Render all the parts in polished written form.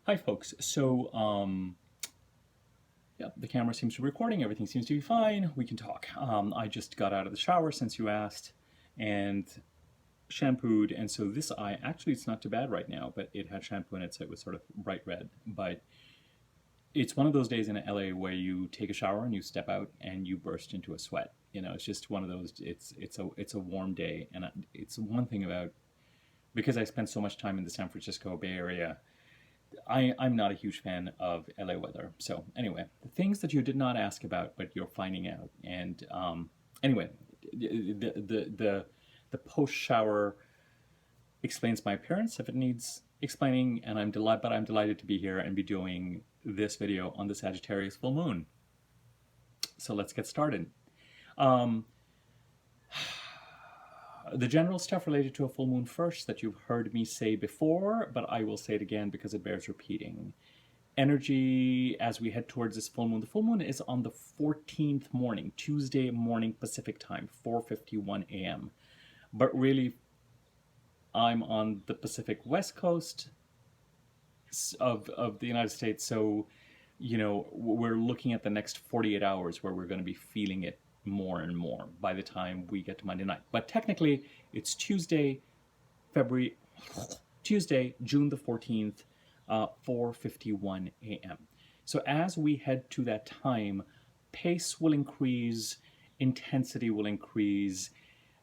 Hi, folks. Yeah, the camera seems to be recording. Everything seems to be fine. We can talk. I just got out of the shower since you asked, and shampooed. And so this eye, actually, it's not too bad right now, but it had shampoo in it, so it was sort of bright red. But it's one of those days in LA where you take a shower and you step out and you burst into a sweat. You know, it's just one of those. It's a warm day, and it's one thing about because I spent so much time in the San Francisco Bay Area. I'm not a huge fan of LA weather. So anyway, the things that you did not ask about, but you're finding out. And anyway, the post shower explains my appearance if it needs explaining, and I'm delighted to be here and be doing this video on the Sagittarius full moon. So let's get started. Um, the general stuff related to a full moon first that you've heard me say before, but I will say it again because it bears repeating. Energy as we head towards this full moon. The full moon is on the 14th morning, Tuesday morning Pacific time, 4:51 a.m. But really, I'm on the Pacific West Coast of the United States, so you know we're looking at the next 48 hours where we're going to be feeling it more and more by the time we get to Monday night. But technically, it's Tuesday, June the 14th, 4:51 a.m. So as we head to that time, pace will increase, intensity will increase.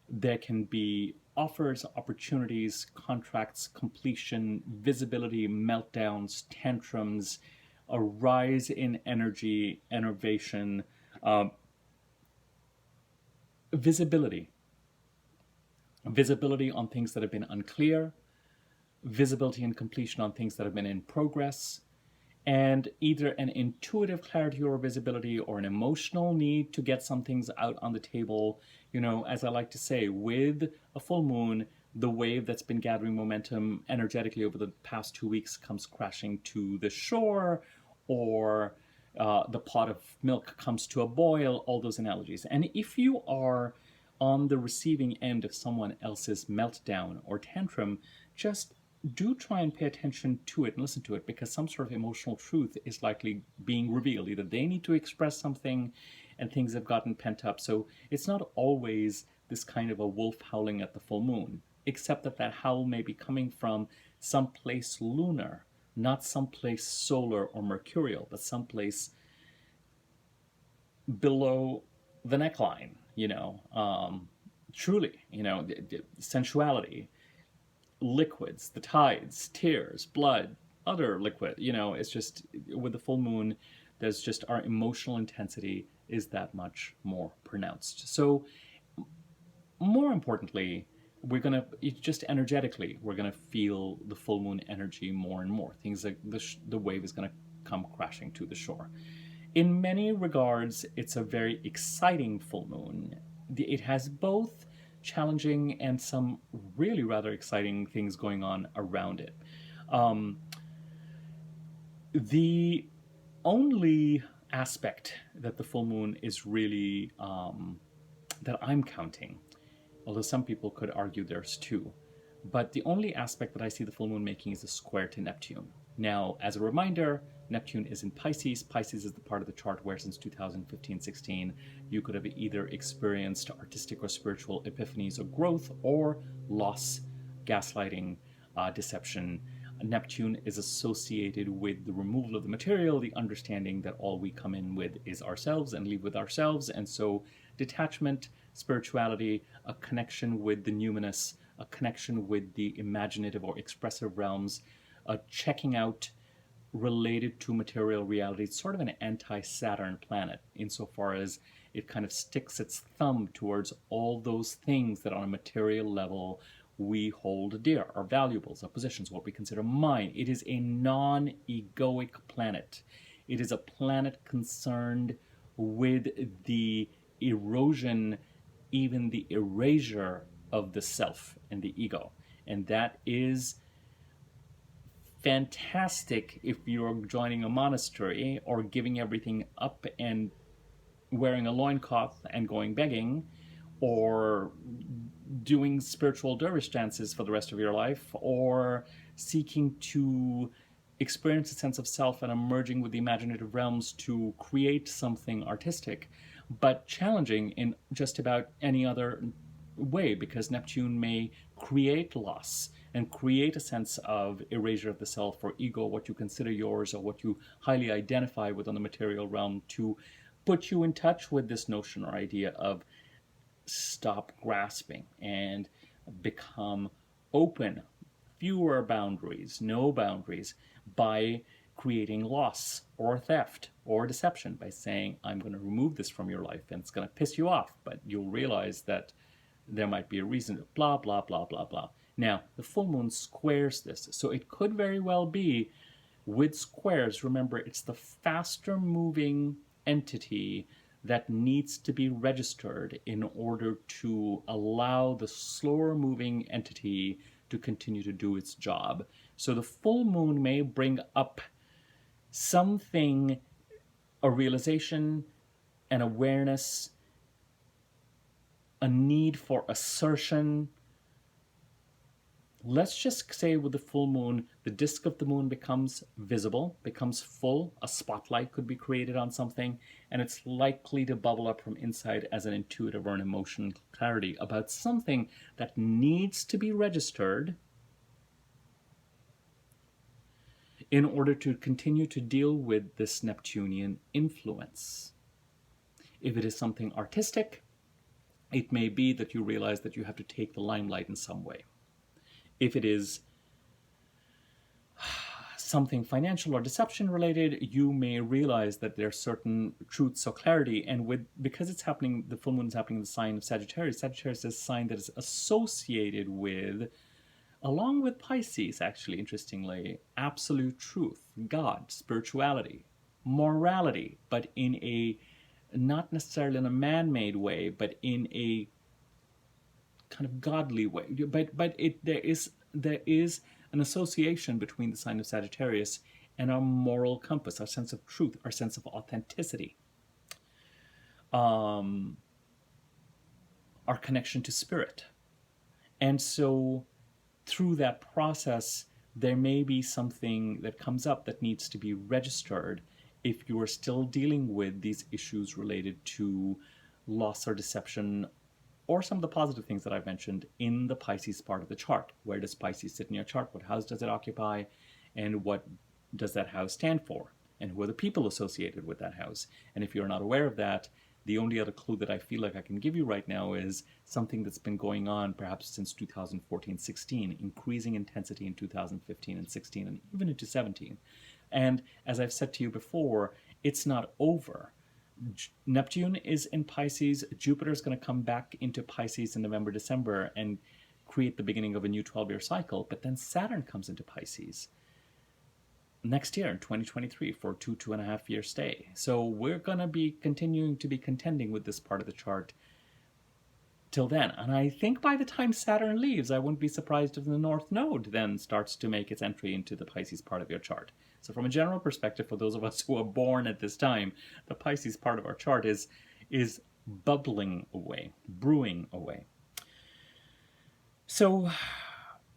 There can be offers, opportunities, contracts, completion, visibility, meltdowns, tantrums, a rise in energy, innovation, visibility. Visibility on things that have been unclear, visibility and completion on things that have been in progress, and either an intuitive clarity or visibility or an emotional need to get some things out on the table. You know, as I like to say, with a full moon, the wave that's been gathering momentum energetically over the past 2 weeks comes crashing to the shore, or the pot of milk comes to a boil, all those analogies. And if you are on the receiving end of someone else's meltdown or tantrum, just do try and pay attention to it and listen to it, because some sort of emotional truth is likely being revealed. Either they need to express something and things have gotten pent up. So it's not always this kind of a wolf howling at the full moon, except that that howl may be coming from someplace lunar, not someplace solar or mercurial, but someplace below the neckline, truly, sensuality, liquids, the tides, tears, blood, other liquid, it's just with the full moon, there's just our emotional intensity is that much more pronounced. So more importantly, we're going to just energetically, we're going to feel the full moon energy more and more. Things like the wave is going to come crashing to the shore. In many regards, it's a very exciting full moon. It has both challenging and some really rather exciting things going on around it. The only aspect that the full moon is really, that I'm counting, although some people could argue there's two, but the only aspect that I see the full moon making is a square to Neptune. Now, as a reminder, Neptune is in Pisces. Pisces is the part of the chart where since 2015-16, you could have either experienced artistic or spiritual epiphanies or growth, or loss, gaslighting, deception. Neptune is associated with the removal of the material, the understanding that all we come in with is ourselves and leave with ourselves. And so detachment, spirituality, a connection with the numinous, a connection with the imaginative or expressive realms, a checking out related to material reality. It's sort of an anti-Saturn planet insofar as it kind of sticks its thumb towards all those things that on a material level we hold dear, our valuables, our positions, what we consider mine. It is a non-egoic planet. It is a planet concerned with the erosion, even the erasure of the self and the ego. And that is fantastic if you're joining a monastery or giving everything up and wearing a loincloth and going begging, or doing spiritual dervish dances for the rest of your life, or seeking to experience a sense of self and emerging with the imaginative realms to create something artistic, but challenging in just about any other way, because Neptune may create loss and create a sense of erasure of the self or ego, what you consider yours or what you highly identify with on the material realm, to put you in touch with this notion or idea of stop grasping and become open, fewer boundaries, no boundaries, by creating loss or theft or deception, by saying, I'm going to remove this from your life and it's going to piss you off, but you'll realize that there might be a reason, blah, blah, blah, blah, blah. Now, the full moon squares this, so it could very well be with squares. Remember, it's the faster moving entity that needs to be registered in order to allow the slower moving entity to continue to do its job. So the full moon may bring up something, a realization, an awareness, a need for assertion. Let's just say with the full moon, the disk of the moon becomes visible, becomes full. A spotlight could be created on something, and it's likely to bubble up from inside as an intuitive or an emotional clarity about something that needs to be registered in order to continue to deal with this Neptunian influence. If it is something artistic, it may be that you realize that you have to take the limelight in some way. If it is something financial or deception related, you may realize that there are certain truths or clarity. And because it's happening, the full moon is happening in the sign of Sagittarius. Sagittarius is a sign that is associated with, along with Pisces, actually, interestingly, absolute truth, God, spirituality, morality, but in a, not necessarily in a man-made way, but in a kind of godly way. But there is an association between the sign of Sagittarius and our moral compass, our sense of truth, our sense of authenticity, our connection to spirit. And so through that process, there may be something that comes up that needs to be registered if you are still dealing with these issues related to loss or deception, or some of the positive things that I've mentioned in the Pisces part of the chart. Where does Pisces sit in your chart? What house does it occupy? And what does that house stand for? And who are the people associated with that house? And if you're not aware of that, the only other clue that I feel like I can give you right now is something that's been going on perhaps since 2014-16, increasing intensity in 2015 and 16, and even into 17. And as I've said to you before, it's not over. Neptune is in Pisces. Jupiter is going to come back into Pisces in November, December, and create the beginning of a new 12-year cycle. But then Saturn comes into Pisces next year in 2023 for a 2.5 year stay. So we're going to be continuing to be contending with this part of the chart till then. And I think by the time Saturn leaves, I wouldn't be surprised if the North Node then starts to make its entry into the Pisces part of your chart. So from a general perspective, for those of us who are born at this time, the Pisces part of our chart is bubbling away, brewing away. So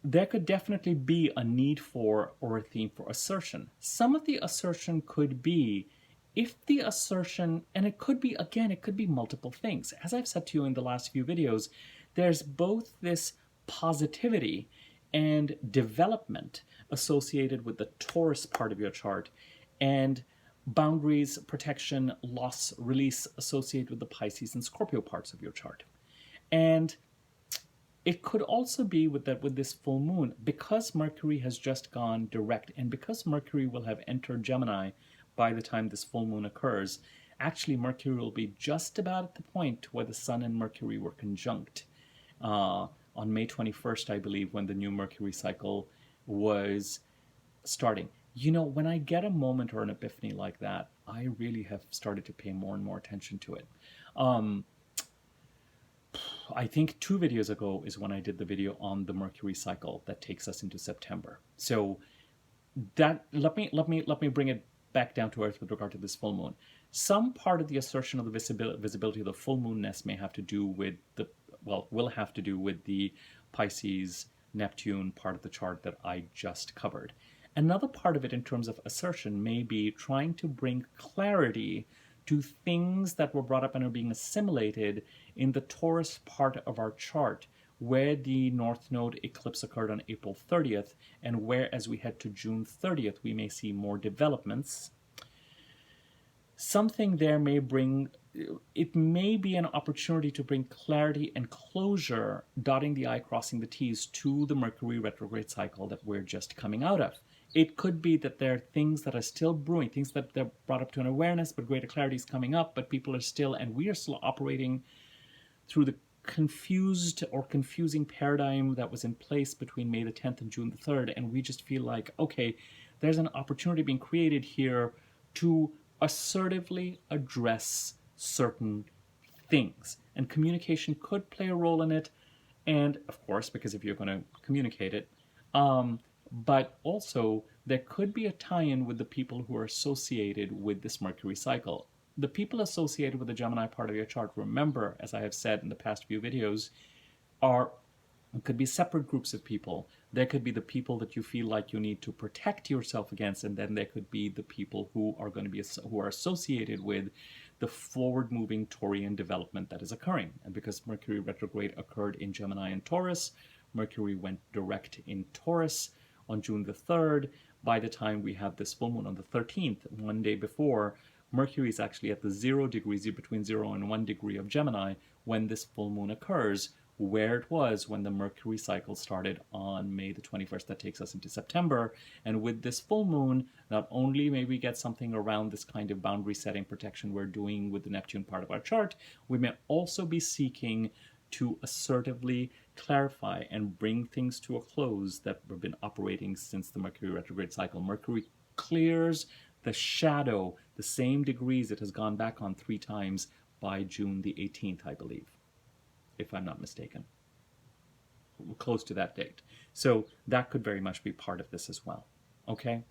there could definitely be a need for, or a theme for, assertion. Some of the assertion could be, if the assertion, and it could be, again, it could be multiple things. As I've said to you in the last few videos, there's both this positivity and development associated with the Taurus part of your chart, and boundaries, protection, loss, release associated with the Pisces and Scorpio parts of your chart. And it could also be with this full moon, because Mercury has just gone direct, and because Mercury will have entered Gemini by the time this full moon occurs. Actually, Mercury will be just about at the point where the Sun and Mercury were conjunct on May 21st, I believe, when the new Mercury cycle was starting. You know, when I get a moment or an epiphany like that, I really have started to pay more and more attention to it. I think 2 videos ago is when I did the video on the Mercury cycle that takes us into September. So that let me bring it back down to earth with regard to this full moon. Some part of the assertion of the visibility of the full moonness may have to do with will have to do with the Pisces Neptune part of the chart that I just covered. Another part of it in terms of assertion may be trying to bring clarity to things that were brought up and are being assimilated in the Taurus part of our chart, where the North Node eclipse occurred on April 30th, and where, as we head to June 30th, we may see more developments. Something there may bring, it may be an opportunity to bring clarity and closure, dotting the I, crossing the T's, to the Mercury retrograde cycle that we're just coming out of. It could be that there are things that are still brewing, things that they're brought up to an awareness, but greater clarity is coming up, but people are still, and we are still operating through the confused or confusing paradigm that was in place between May the 10th and June the 3rd, and we just feel like, okay, there's an opportunity being created here to assertively address certain things, and communication could play a role in it, and of course, because if you're going to communicate it, but also there could be a tie-in with the people who are associated with this Mercury cycle. The people associated with the Gemini part of your chart, remember, as I have said in the past few videos, could be separate groups of people. There could be the people that you feel like you need to protect yourself against, and then there could be the people who are going to be associated with the forward-moving Taurian development that is occurring. And because Mercury retrograde occurred in Gemini and Taurus, Mercury went direct in Taurus on June the 3rd. By the time we have this full moon on the 13th, one day before, Mercury is actually at the 0 degrees, between 0 and 1 degree of Gemini when this full moon occurs, where it was when the Mercury cycle started on May the 21st. That takes us into September. And with this full moon, not only may we get something around this kind of boundary setting protection we're doing with the Neptune part of our chart, we may also be seeking to assertively clarify and bring things to a close that have been operating since the Mercury retrograde cycle. Mercury clears the shadow, the same degrees it has gone back on 3 times by June the 18th, I believe, if I'm not mistaken. Close to that date. So that could very much be part of this as well. Okay?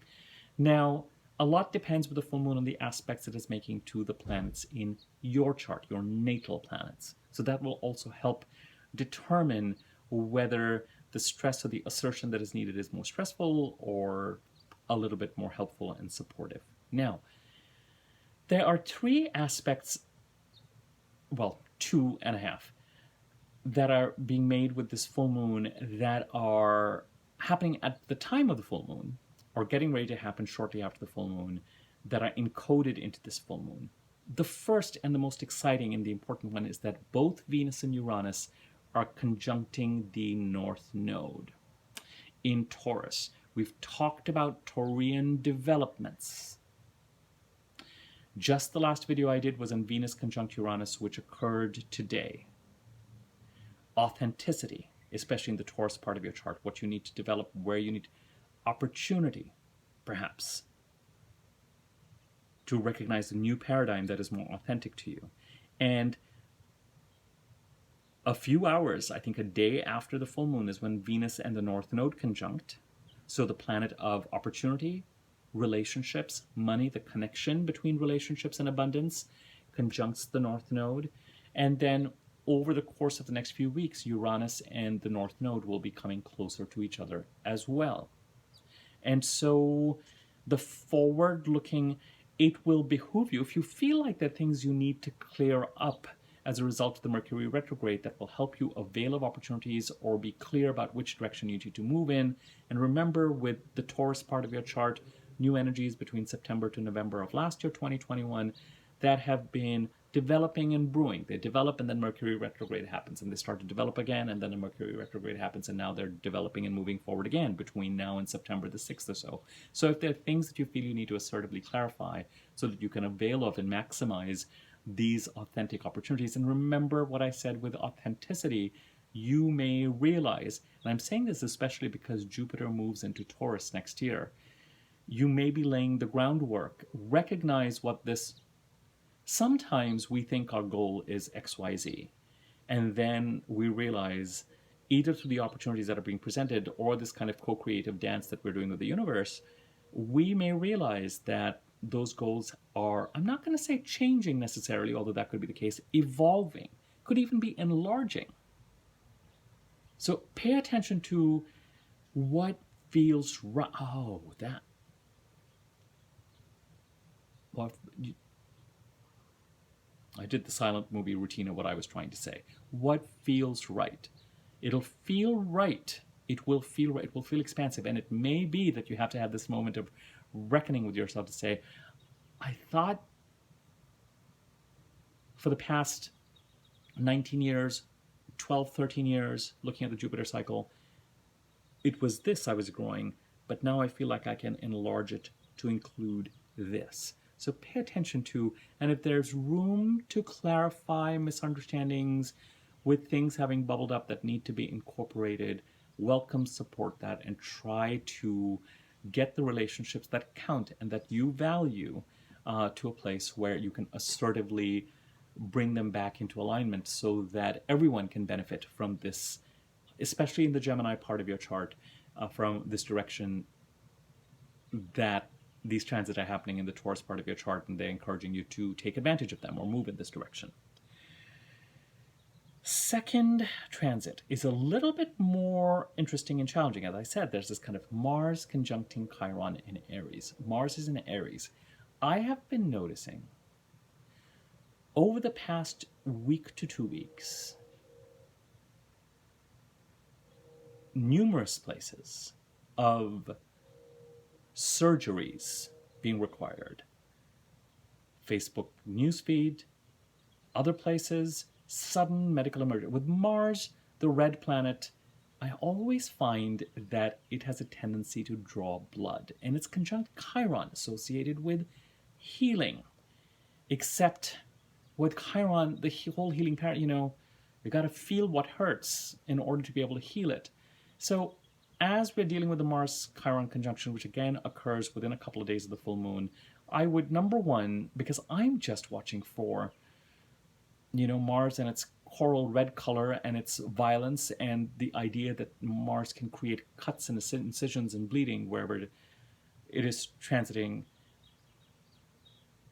Now, a lot depends with the full moon on the aspects it is making to the planets in your chart, your natal planets. So that will also help determine whether the stress or the assertion that is needed is more stressful or a little bit more helpful and supportive. Now, there are 3 aspects, well, 2.5, that are being made with this full moon that are happening at the time of the full moon, or getting ready to happen shortly after the full moon, that are encoded into this full moon. The first and the most exciting and the important one is that both Venus and Uranus are conjuncting the North Node in Taurus. We've talked about Taurian developments. Just the last video I did was on Venus conjunct Uranus, which occurred today. Authenticity, especially in the Taurus part of your chart, what you need to develop, where you need opportunity, perhaps, to recognize a new paradigm that is more authentic to you. And a few hours, I think a day after the full moon, is when Venus and the North Node conjunct. So the planet of opportunity, relationships, money, the connection between relationships and abundance, conjuncts the North Node. And then over the course of the next few weeks, Uranus and the North Node will be coming closer to each other as well. And so the forward-looking, it will behoove you, if you feel like there are things you need to clear up as a result of the Mercury retrograde that will help you avail of opportunities or be clear about which direction you need to move in. And remember, with the Taurus part of your chart, new energies between September to November of last year, 2021, that have been developing and brewing. They develop and then Mercury retrograde happens, and they start to develop again, and then a Mercury retrograde happens, and now they're developing and moving forward again between now and September the 6th or so. So if there are things that you feel you need to assertively clarify so that you can avail of and maximize these authentic opportunities, and remember what I said with authenticity, you may realize, and I'm saying this especially because Jupiter moves into Taurus next year, you may be laying the groundwork. Recognize what this, sometimes we think our goal is XYZ, and then we realize, either through the opportunities that are being presented or this kind of co-creative dance that we're doing with the universe, we may realize that those goals are, I'm not going to say changing necessarily, although that could be the case, evolving, could even be enlarging. So pay attention to what feels right. Oh, that. What I did the silent movie routine of what I was trying to say. What feels right? It'll feel right. It will feel right. It will feel expansive. And it may be that you have to have this moment of reckoning with yourself to say, I thought for the past 19 years, 12, 13 years, looking at the Jupiter cycle, it was this I was growing, but now I feel like I can enlarge it to include this. So pay attention to, and if there's room to clarify misunderstandings with things having bubbled up that need to be incorporated, welcome, support that, and try to get the relationships that count and that you value to a place where you can assertively bring them back into alignment so that everyone can benefit from this, especially in the Gemini part of your chart, from this direction that these transits are happening in the Taurus part of your chart, and they're encouraging you to take advantage of them or move in this direction. Second transit is a little bit more interesting and challenging. As I said, there's this kind of Mars conjuncting Chiron in Aries. Mars is in Aries. I have been noticing over the past week to 2 weeks, numerous places of surgeries being required. Facebook newsfeed, other places, sudden medical emergency. With Mars, the red planet, I always find that it has a tendency to draw blood, and it's conjunct Chiron, associated with healing. Except with Chiron, the whole healing part, you got to feel what hurts in order to be able to heal it. So as we're dealing with the Mars-Chiron conjunction, which again occurs within a couple of days of the full moon, I would, number one, because I'm just watching for, Mars and its coral red color and its violence, and the idea that Mars can create cuts and incisions and bleeding wherever it is transiting.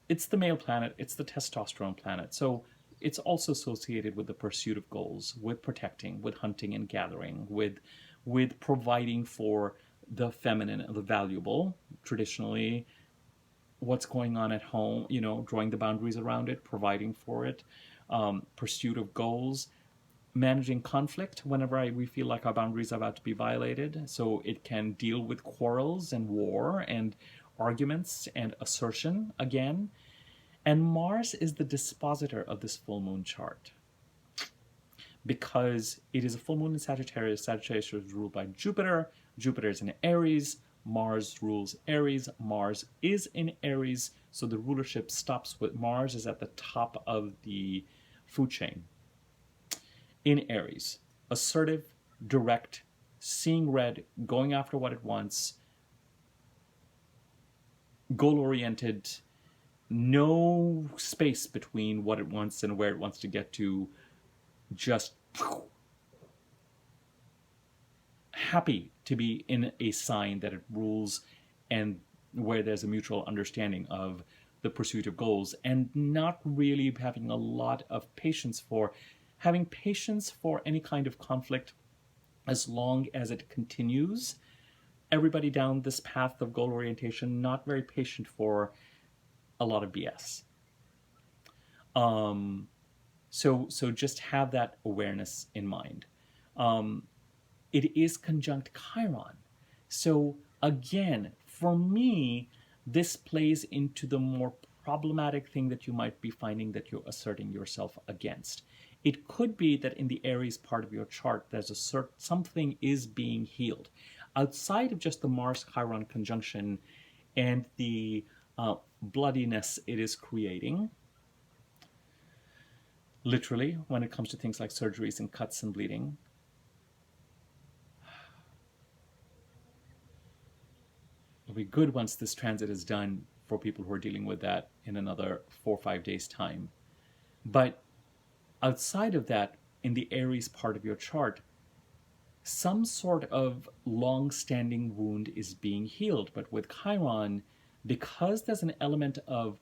It's the male planet, it's the testosterone planet. So it's also associated with the pursuit of goals, with protecting, with hunting and gathering, with providing for the feminine and the valuable, traditionally, what's going on at home, drawing the boundaries around it, providing for it, pursuit of goals, managing conflict whenever we feel like our boundaries are about to be violated, so it can deal with quarrels and war and arguments and assertion again. And Mars is the dispositor of this full moon chart, because it is a full moon in Sagittarius. Sagittarius is ruled by Jupiter. Jupiter is in Aries. Mars rules Aries. Mars is in Aries. So the rulership stops with Mars is at the top of the food chain. In Aries, assertive, direct, seeing red, going after what it wants, goal-oriented, no space between what it wants and where it wants to get to, just happy to be in a sign that it rules and where there's a mutual understanding of the pursuit of goals, and not really having a lot of patience for any kind of conflict as long as it continues. Everybody down this path of goal orientation, not very patient for a lot of BS. So just have that awareness in mind. It is conjunct Chiron. So again, for me, this plays into the more problematic thing that you might be finding that you're asserting yourself against. It could be that in the Aries part of your chart, there's something is being healed. Outside of just the Mars-Chiron conjunction and the bloodiness it is creating, literally, when it comes to things like surgeries and cuts and bleeding, it'll be good once this transit is done for people who are dealing with that in another 4 or 5 days' time. But outside of that, in the Aries part of your chart, some sort of long-standing wound is being healed. But with Chiron, because there's an element of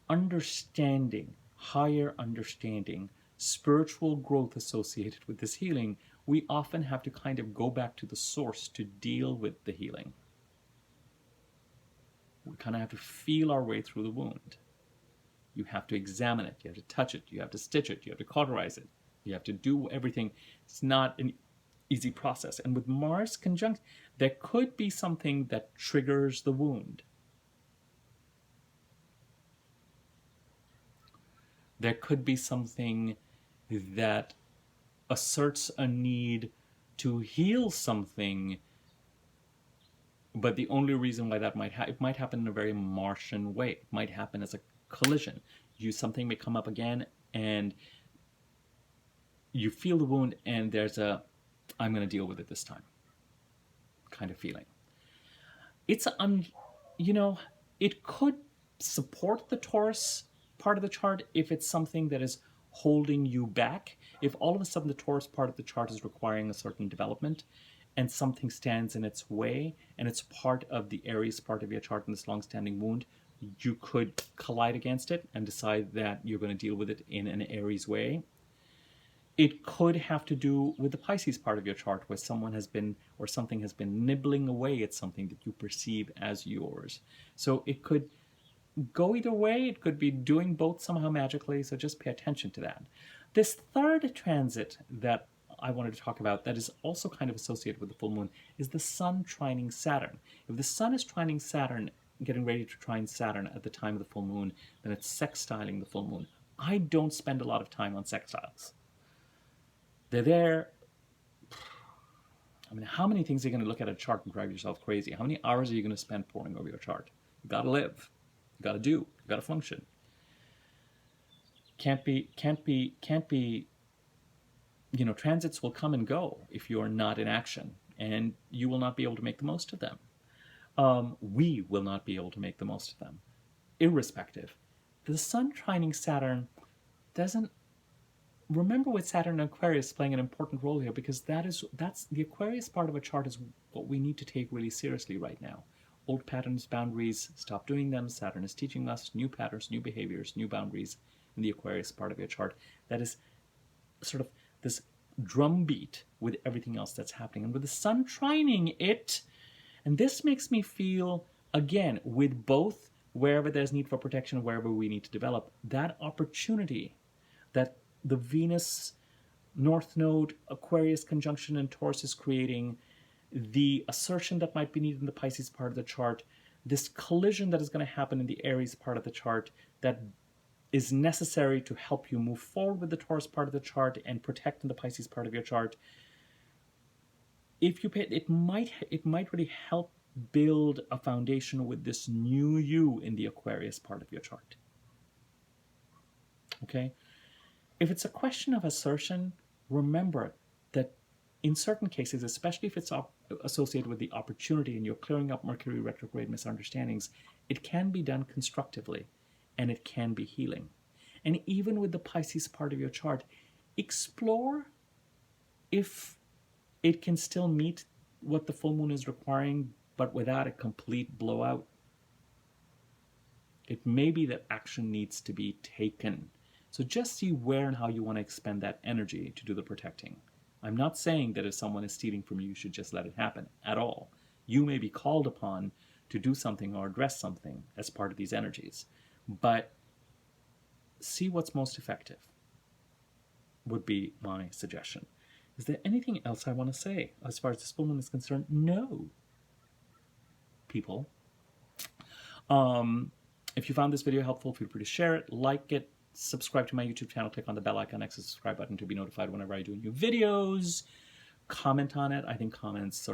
understanding, higher understanding, spiritual growth associated with this healing, we often have to kind of go back to the source to deal with the healing. We kind of have to feel our way through the wound. You have to examine it, you have to touch it, you have to stitch it, you have to cauterize it, you have to do everything. It's not an easy process. And with Mars conjunct, there could be something that triggers the wound. There could be something that asserts a need to heal something, but the only reason why that it might happen in a very Martian way. It might happen as a collision. Something may come up again, and you feel the wound, and there's a, I'm going to deal with it this time kind of feeling. It's it could support the Taurus part of the chart if it's something that is holding you back. If all of a sudden the Taurus part of the chart is requiring a certain development and something stands in its way, and it's part of the Aries part of your chart in this long-standing wound, you could collide against it and decide that you're going to deal with it in an Aries way. It could have to do with the Pisces part of your chart, where someone has been, or something has been nibbling away at something that you perceive as yours. So it could go either way. It could be doing both somehow magically, so just pay attention to that. This third transit that I wanted to talk about that is also kind of associated with the full moon is the Sun trining Saturn. If the Sun is trining Saturn, getting ready to trine Saturn at the time of the full moon, then it's sextiling the full moon. I don't spend a lot of time on sextiles. They're there. I mean, how many things are you going to look at a chart and drive yourself crazy? How many hours are you going to spend poring over your chart? You got to live. You got to do. You got to function. Can't be, transits will come and go if you are not in action, and you will not be able to make the most of them. We will not be able to make the most of them, irrespective. The Sun trining Saturn doesn't. Remember with Saturn and Aquarius playing an important role here, because that's the Aquarius part of a chart is what we need to take really seriously right now. Old patterns, boundaries, stop doing them. Saturn is teaching us new patterns, new behaviors, new boundaries in the Aquarius part of your chart. That is sort of this drumbeat with everything else that's happening. And with the Sun trining it, and this makes me feel, again, with both, wherever there's need for protection, wherever we need to develop, that opportunity that the Venus North Node Aquarius conjunction in Taurus is creating, the assertion that might be needed in the Pisces part of the chart, this collision that is going to happen in the Aries part of the chart that is necessary to help you move forward with the Taurus part of the chart and protect in the Pisces part of your chart. If you pay, it might really help build a foundation with this new you in the Aquarius part of your chart. Okay? If it's a question of assertion, remember that in certain cases, especially if it's associated with the opportunity and you're clearing up Mercury retrograde misunderstandings, it can be done constructively and it can be healing. And even with the Pisces part of your chart, explore if it can still meet what the full moon is requiring, but without a complete blowout. It may be that action needs to be taken. So just see where and how you want to expend that energy to do the protecting. I'm not saying that if someone is stealing from you, you should just let it happen at all. You may be called upon to do something or address something as part of these energies. But see what's most effective would be my suggestion. Is there anything else I want to say as far as this full moon is concerned? No. People. If you found this video helpful, feel free to share it, like it, subscribe to my YouTube channel, click on the bell icon next to the subscribe button to be notified whenever I do new videos. Comment on it. I think comments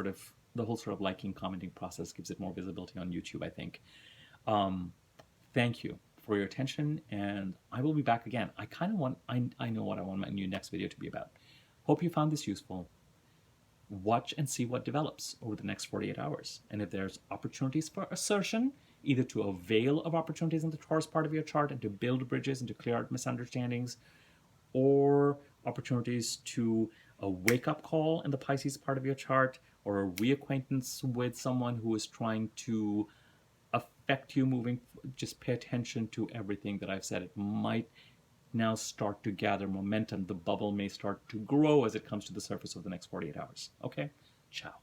the whole sort of liking, commenting process gives it more visibility on YouTube, I think. Thank you for your attention, and I will be back again. I know what I want my next video to be about. Hope you found this useful. Watch and see what develops over the next 48 hours. And if there's opportunities for assertion, either to avail of opportunities in the Taurus part of your chart and to build bridges and to clear out misunderstandings, or opportunities to a wake-up call in the Pisces part of your chart, or a reacquaintance with someone who is trying to affect you moving, just pay attention to everything that I've said. It might now start to gather momentum. The bubble may start to grow as it comes to the surface of the next 48 hours. Okay? Ciao.